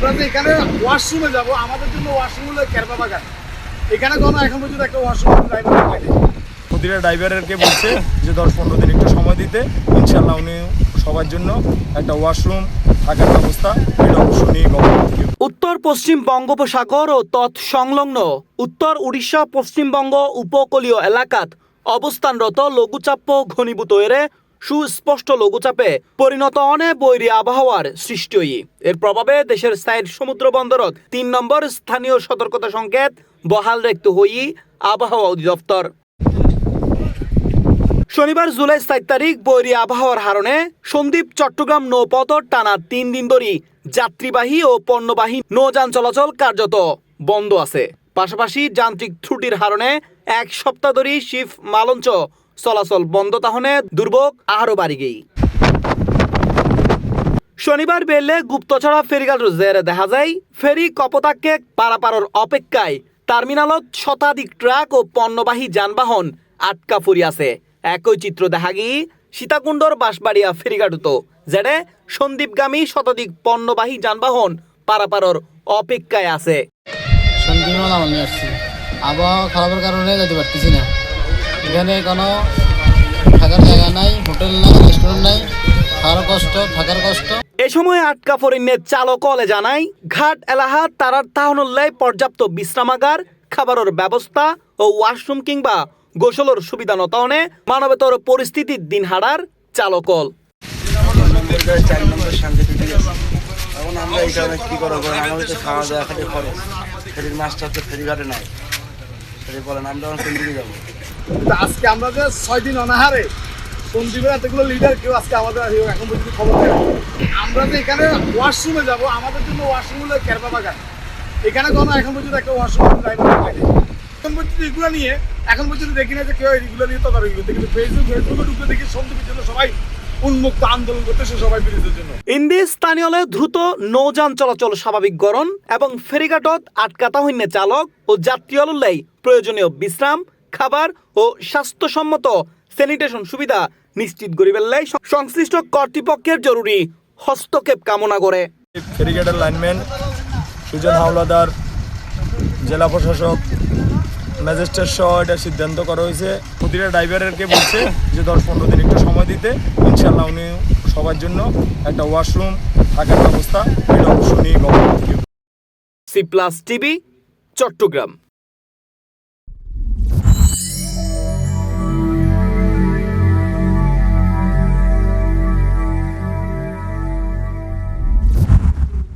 আমরা যে এখানে ওয়াশরুমে যাব, আমাদের জন্য ওয়াশরুম হলো কেরবা বাগান। এখানে কোনো এখন পর্যন্ত একটা ওয়াশরুম ড্রাইভার পাইনি। প্রতিটা ড্রাইভারকে বলছে যে 10-15 দিন একটু সময় দিতে, ইনশাল্লাহ উনি সবার জন্য একটা ওয়াশরুম থাকার ব্যবস্থা এটা অবশ্যই নিয়ে গভর্নমেন্ট থেকে। উত্তর পশ্চিম বঙ্গোপসাগর ও তৎসংলগ্ন উত্তর উড়িষ্যা পশ্চিমবঙ্গ উপকূলীয় এলাকাত অবস্থানরত লঘুচাপ ঘনীভূত এরে সুস্পষ্ট লঘুচাপে পরিণত অনে বৈরী আবহাওয়ার সৃষ্টি হই। এর প্রভাবে দেশের সাইড সমুদ্র বন্দরত 3 নম্বর স্থানীয় সতর্কতা সংকেত বহাল রাখতে হই আবহাওয়া অধিদপ্তর। শনিবার জুলাই 4 তারিখ বৈরী আবহাওয়ার হারণে সন্দ্বীপ চট্টগ্রাম নৌপথ টানা 3 দিন ধরে যাত্রীবাহী ও পণ্যবাহী নৌযান চলাচল কার্যত বন্ধ আছে। পাশাপাশি যান্ত্রিক ত্রুটির হারণে 1 সপ্তাহ ধরে শিপ মালঞ্চ চলাচল বন্ধ তাহলে দুর্ভোগ আরও বাড়ি গেই। শনিবার বেলে গুপ্তছড়া ফেরিঘাট জেরে দেখা যায় ফেরি কপোতাকে পারাপারর অপেক্ষায় টার্মিনালত শতাধিক ট্রাক ও পণ্যবাহী যানবাহন আটকা পড়ি আছে। একই চিত্র দেখা গিয়ে সীতাকুণ্ডর বাঁশবাড়িয়া ফেরিঘাটত যেটা সন্দ্বীপগামী শতাধিক পণ্যবাহী যানবাহন পারাপারর অপেক্ষায় আছে। সন্দ্বীপে আমি আসছি, আবহাওয়া খারাপের কারণে যেতে পারতেছি না। এখানে কোনো থাকার জায়গা নাই, হোটেল নাই, রেস্টুরেন্ট নাই, থাকার কষ্ট। এ সময় আটকা পরিণের চালক অলে জানাই ঘাট এলাহা তারার তাহনুল্লাই পর্যাপ্ত বিশ্রামাগার, খাবারের ব্যবস্থা ও ওয়াশরুম কিংবা গোসলের সুবিধা নতনে মানবেতর পরিস্থিতির দিন হারার চালকল। এখন আমরা এই কারণে কী করবো বলেন, আমাদের তো খাওয়া দাওয়া খালি খরচ, ফেরির মাছটা তো ফেরিঘাটে নাই, ফেরি বলেন আমরা এখন কোন দিকে যাবো। আজকে আমরা যে 6 দিন অনাহারে সন্দীপের এতগুলো লিডার কেউ আজকে আমাদের এখন পর্যন্ত খবর দেয়। আমরা যে এখানে ওয়াশরুমে যাব, আমাদের জন্য ওয়াশরুম হলো কেরবা বাগান। এখানে কোনো এখন পর্যন্ত একটা ওয়াশরুম ড্রাইভার পাইনি। এখন পর্যন্ত এগুলো নিয়ে এখন পর্যন্ত দেখি না যে কেউ এগুলো নিয়ে তদারকি করতে, কিন্তু ফেসবুকে ঢুকতে দেখি সন্দীপের জন্য সবাই উন্মুক্ত আন্দোলন করতেছে, সবাই ব্রিজের জন্য। ইন্দি স্থানীয়লে দ্রুত নৌযান চলাচল স্বাভাবিক করণ এবং ফেরিঘাটত আটকাতা হইন্য চালক ও যাত্রী অলুল্লাই প্রয়োজনীয় বিশ্রাম, খাবার ও স্বাস্থ্যসম্মত স্যানিটেশন সুবিধা নিশ্চিত করিবেলাই সংশ্লিষ্ট কর্তৃপক্ষের জরুরি হস্তক্ষেপ কামনা করে। ফেরিঘাটের লাইনম্যান সুজন হাওলাদার, জেলা প্রশাসক, ম্যাজিস্ট্রেট সহ এটা সিদ্ধান্ত করা হয়েছে। প্রতিটা ড্রাইভারকে বলছে যে 10-15 দিন একটু সময় দিতে, ইনশাল্লাহ উনি সবার জন্য একটা ওয়াশরুম থাকার ব্যবস্থা এটা অবশ্যই নিয়ে গভর্নমেন্ট থেকে। C+ TV, Chittagong.